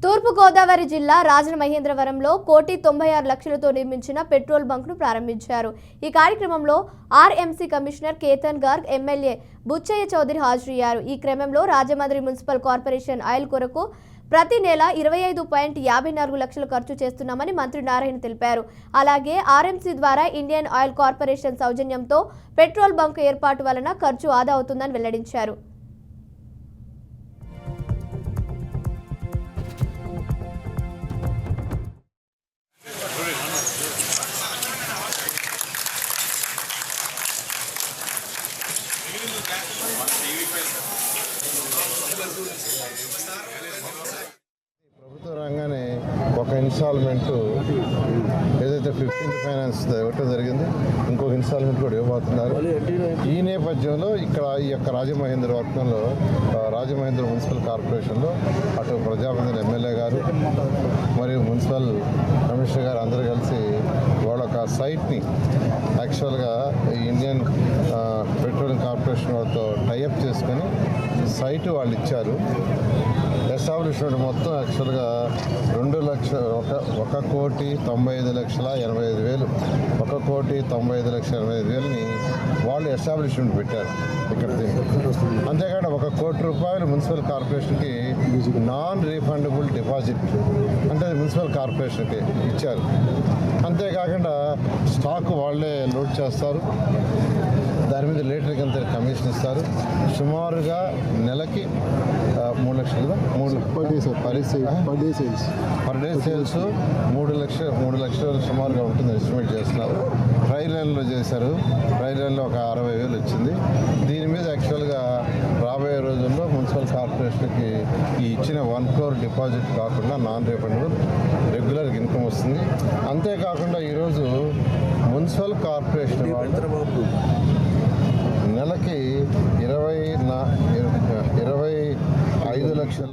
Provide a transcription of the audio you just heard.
తూర్పుగోదావరి జిల్లా రాజమహేంద్రవరంలో 1,96,00,000తో నిర్మించిన పెట్రోల్ బంక్ను ప్రారంభించారు. ఈ కార్యక్రమంలో RMC commissioner Ketan Garg, MLA Buchaiah Chaudhary హాజరయ్యారు. ఈ క్రమంలో రాజమండ్రి మున్సిపల్ కార్పొరేషన్ ఆయిల్ కొరకు ప్రతి నెల 25.54 లక్షలు ఖర్చు చేస్తున్నామని మంత్రి నారాయణ తెలిపారు. అలాగే ఆర్ఎంసీ ద్వారా ఇండియన్ ఆయిల్ కార్పొరేషన్ సౌజన్యంతో పెట్రోల్ బంక్ ఏర్పాటు వలన ఖర్చు ఆదా అవుతుందని వెల్లడించారు. ప్రభుత్వ రంగానే ఒక ఇన్స్టాల్మెంట్ ఏదైతే 15th ఫైనాన్స్ ఇవ్వటం జరిగింది, ఇంకొక ఇన్స్టాల్మెంట్ కూడా ఇవ్వబోతున్నారు. ఈ నేపథ్యంలో ఇక్కడ ఈ యొక్క రాజమహేంద్రవర్గంలో రాజమహేంద్ర మున్సిపల్ కార్పొరేషన్లో అటు ప్రజాప్రతినిధులు ఎమ్మెల్యే గారు మరియు మున్సిపల్ కమిషనర్ గారు అందరూ కలిసి వాళ్ళ ఒక సైట్ని యాక్చువల్గా ఇండియన్ పెట్రోలియం కార్పొరేషన్ వాళ్ళతో టైఅప్ చేసుకొని సైటు వాళ్ళు ఇచ్చారు. ఎస్టాబ్లిష్మెంట్ మొత్తం యాక్చువల్గా 1,95,85,000 1,95,85,000ని వాళ్ళు ఎస్టాబ్లిష్మెంట్ పెట్టారు ఇక్కడ. అంతేకాకుండా ₹1,00,00,000 మున్సిపల్ కార్పొరేషన్కి నాన్ రీఫండబుల్ డిపాజిట్ అంటే మున్సిపల్ కార్పొరేషన్కి ఇచ్చారు. అంతేకాకుండా స్టాక్ వాళ్ళే లోడ్ చేస్తారు, దాని మీద లీటర్కి అంత కమిషన్ ఇస్తారు. సుమారుగా నెలకి 3 లక్షలు పర్ డే సేల్స్ 3 లక్షలు సుమారుగా ఉంటుంది ఎస్టిమేట్ చేస్తున్నారు. ట్రయల్ లైన్లో చేశారు, ట్రయల్ లైన్లో ఒక 60,000 వచ్చింది. దీని మీద యాక్చువల్గా రాబోయే రోజుల్లో మున్సిపల్ కార్పొరేషన్కి ఈ ఇచ్చిన 1 crore డిపాజిట్ కాకుండా నాన్ రీఫండబుల్ రెగ్యులర్ ఇన్కమ్ వస్తుంది. అంతేకాకుండా ఈరోజు మున్సిపల్ కార్పొరేషన్